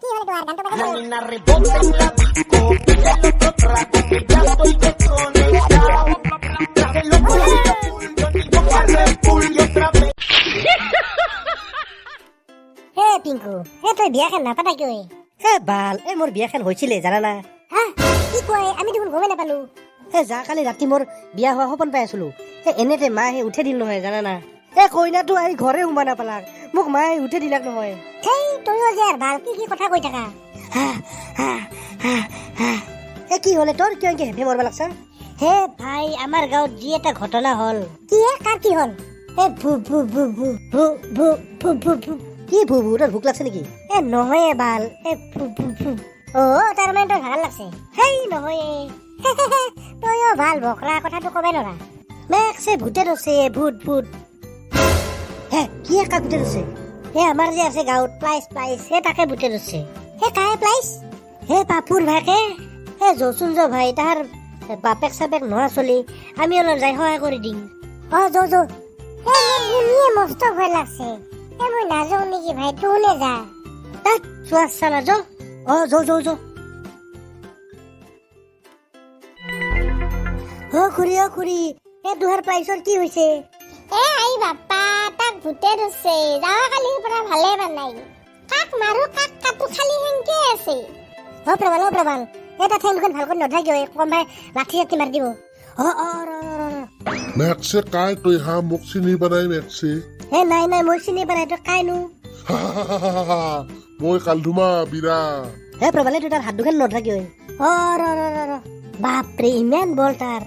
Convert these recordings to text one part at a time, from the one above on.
কি হল তোর গান তো বাজে Nalina rebota en la disco, pide el otro trago que ya estoy desconectado. Traje los bolsillos full, yo ni boca Red Bull y otra vez. হে পিংকু হে তুই বিয়াখন নাপাতা কিয় হে বাল মোৰ বিয়াখন হৈছিলে জানা না হা কি কয় আমি দেখোন গমে নাপালো কালি ৰাতি মোৰ বিয়া হোৱা সপোন পাই আছিলো এনেতে মায়ে উঠে দিল নহয় জানা না কইনাটো আহি ঘৰে সোমা নাপালাক মোক মায়ে উঠে দিলাক নহয় সেই তইও যে ভাল কি কথা কৈ থাকা কি হলে তোৰ কিয় হেঁপে মৰবা লাগছা হে ভাই আমাৰ গাঁৱত যি এটা ঘটনা হল কি কাৰ কি হল হে ভু ভু ভু ভু ভু ভু ভু ভু ভু কি তোৰ ভোক লাগছে নেকি নহয় ভাল ভু ভু ভু তাৰ মানে তোৰ ভাল লাগছে সেই নহয় তইও ভাল বকৰা কথাটো কবে নৰা মেক্সে ভূতে ৰছে ভূত ভূত কি একা ভূতে ৰছে আমাৰ যে আছে গাঁৱত প্লাইচ হে তাকে ভূতে ৰছে হে কাহে প্লাইচ হে পাপুৰ ভাইকে হে জচোন ভাই তাৰ বাপেক চাপেক নোহোৱা চলি আমি অলপ যাই সহায় কৰি দিম যো শুনিয়ে মস্ত ভয় লাগছে মই নাযাওঁ নেকি ভাই তোলে যা তাত চোৱা চালা যো যো খুৰী দুহাৰ প্লাইচৰ কি হৈছে আই বাপা তাক ভূতে ধৰছে যাৱা কালিৰ পৰা ভালে বানাই কাক মাৰো কাক কাটো খালি হেংকে আছে প্ৰবাল এটা ঠেং দুখন ভালকৈ নধাকিও কম ভাই লাঠি চাঠি মাৰি দিব মেক্সে কাই তই হা মোক চিনি পানাই মেক্সে নাই মই চিনি পাই তই কাইনো মই কালধুমা বিৰা প্ৰবালে তোৰ তাৰ হাত দুখন নধাকিও বাপৰে ইমান বল তাৰ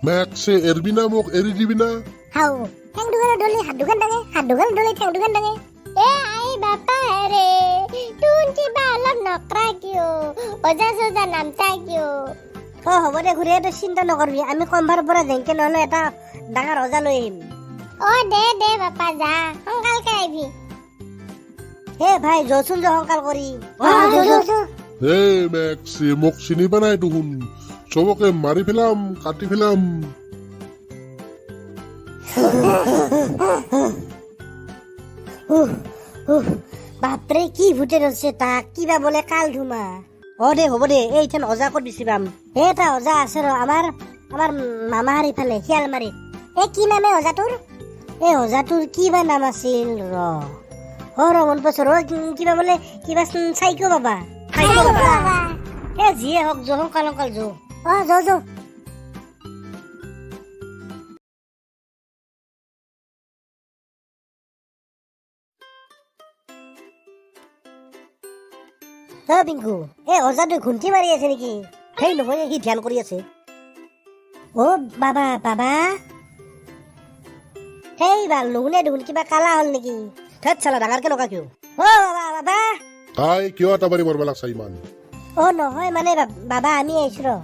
মেক্সে এৰবি না মোক এৰি দিবি না হাও ঠেং দুখনৰ দলি হাত দুখন দাঙে হাত দুখন দলি ঠেং দুখন দাঙে আই বাপা ৰে তুন কিবা অলপ নকৰা কিয় অজা চজা নামতা কিয় হ'ব দে ঘূৰি তই চিন্তা নকৰবি আমি কমবাৰ পৰা যেনকে নহলে এটা ডাঙৰ অজা লৈ আহিম দে বাপা যা সোনকালকে আহিবি হে ভাই যচোন সোনকাল কৰি হে মেক্সে মোক চিনি পানাই দেখোন চবকে মাৰি পেলাম কাটি পেলাম বাপৰে কি ভূতে ৰছে তাক কিবা বোলে কাল ধুমা দে হ'ব দে এইথান অজা ক'ত বিচাৰি পাম এটা অজা আছে ৰ আমাৰ মামাৰ ইফালে শিয়ালমাৰী কি নামে অজাটোৰ অজাটোৰ কিবা নাম আছিল ৰ মন পাইছো কিবা বোলে কিবা চাইকো বাবা যিয়ে হওক যো সোনকাল যো যো পিংকু অজাটো ঘুণ্টি মাৰি আছে নেকি সেই নহয় সি ধ্যান কৰি আছে বাবা সেই ভাল নুশুনে দেখোন কিবা কালা হল নেকি থেত চালা ডাঙৰকে নকা কিয় বাবা তাই কিয় এটা মাৰি মৰবা লাগছা ইমান নহয় মানে বাবা আমি আহিছো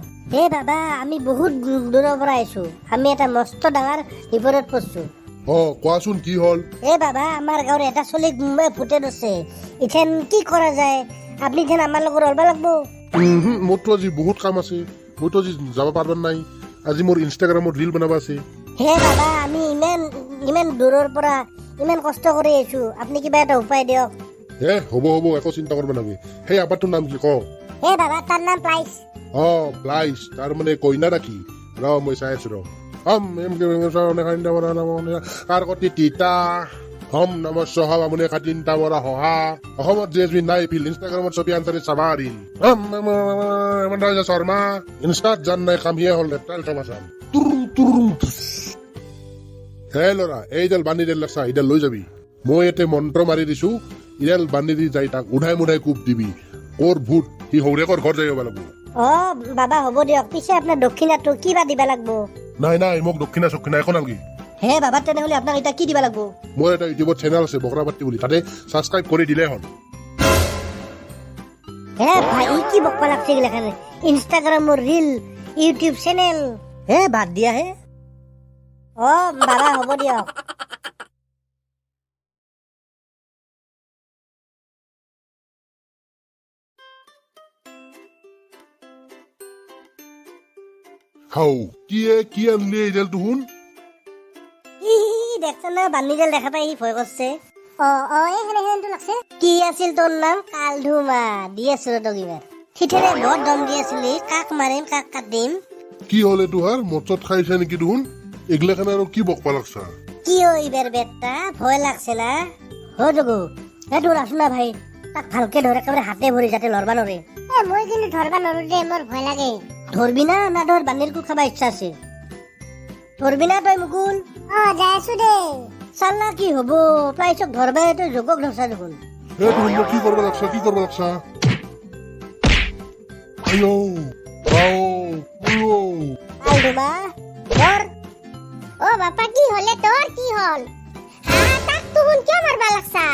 বাবা আমি বহুত দূৰৰ পৰা আহিছো আমি এটা মস্ত ডাঙৰ বিপদত পৰিছো কোৱাচোন কি হল বাবা আমাৰ গাঁৱৰ এটা চলিক ভূতে ধৰছে ইথেন কি কৰা যায় আপুনি ইথেন আমাৰ লগত ওলবা লাগব মোৰতো আজি বহুত কাম আছে মইতো আজি যাব পাৰবা নাই আজি মোৰ ইনষ্টাগ্ৰামত ৰীল বনাব আছে বাবা আমি ইমান দূৰৰ পৰা ইমান কষ্ট কৰি আহিছো আপুনি কিবা এটা উপায় দিয়ক হ'ব একো চিন্তা কৰিব নালাগে সেই আপাৰটোৰ নাম কি ক বাবা তাৰ নাম প্লাইচ প্লাইচ তাৰ মানে কইনা ৰাখি মই চাই আছো কাৰকতি তিতা হম নমস্য বামুনে কাটিনটা বৰা হহা অসমত যে নাই ফিল ইনষ্টাগ্ৰামত ছবি আনচাৰি চাবা আৰিল শৰ্মা ইনষ্টাত জান নাই কাম হিয়ে হল লেপটাইল চাবাচাম হে ল'ৰা এইডাল বান্ধি দিল লাগছা এইডাল লৈ যাবি মই ইয়াতে মন্ত্ৰ মাৰি দিছো ইডাল বান্ধি দি যাই তাক উধাই মুধাই কোব দিবি ওর ভূত সি হৌৰেকৰ ঘৰ যাই লাগিব বাবা হ'ব দিয়ক পিছে আপোনাৰ দক্ষিণাটো কিবা দিবা লাগব নাই মোক দক্ষিণা চক্ষিণা একো নালগি বাবা তেনেহলে আপোনাক এতিয়া কি দিবা লাগব মোৰ এটা ইউটিউবত চেনেল আছে বকৰা পাতি বুলি তাতে সাবস্ক্ৰাইব কৰি দিলে হ'ল ভাই কি বকবা লাগছে গিলাখান ইনষ্টাগ্ৰামৰ ৰীল ইউটিউব চেনেল বাদ দিয়া বাবা হ'ব দিয়ক হাও কি আনলি এইডাল তুহুন দেখছ না বান্দিডাল দেখা পাই ভয় করছে এই হেনেহেনটো লাগছে কি আছিল তোৰ নাম কালধুমা দি আছো তোক ইবাৰ সিঠেৰে বৰ দম দি আছিলি কাক মাৰিম কাক কাটিম কি হলে তোহাৰ মচত খাইছা নেকি দেখোন এগলাখান আৰু কি বকবা লাগছা কি ইবাৰ বেটা ভয় লাগছে না জগু তোৰ আছো না ভাই তাক ভালকে ধৰে একেবাৰে হাতে ভৰি যাতে লৰবা নৰে মই কিন্তু ধৰবা নৰো দে মোৰ ভয় লাগে ধৰবি না না ধৰ বান্দিৰ কুল খাবা ইচ্ছা আছে ধৰবি না তই মুকুল যাই আছো দে চাল্লা কি হব প্ৰাইচক ধৰবা তই যোগক ধৰছা দেখোন দেখোন কি কৰবা লাগছা আয়ো আও আয়ো কালধুমা ধৰ বাপা কি হলে তোৰ কি হল তাক তুহুন কিয় মাৰবা লাগছা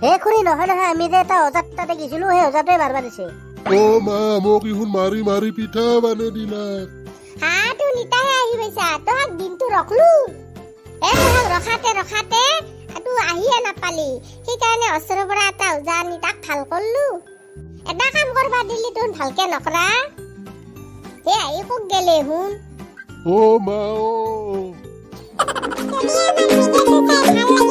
হে খুৰী নহয় আমি যে এটা অজাত তাতে গেছিলো সেই অজাটোৱে মাৰবা দিছে মা মোক ইহুন মাৰি মাৰি পিঠা বানে দিলা তুই নিতাহে আহি পাইছা তহাক দিনটো ৰখলো তহাক ৰখাতে তুই আহিয়ে নাপালি সেইকাৰণে ওচৰৰ পৰা এটা ওজা আনি তাক ভাল কৰলো এটা কাম কৰবা দিলি তোৰ ভালকে নকৰা আহি কোক গেলে হুন মা ভাল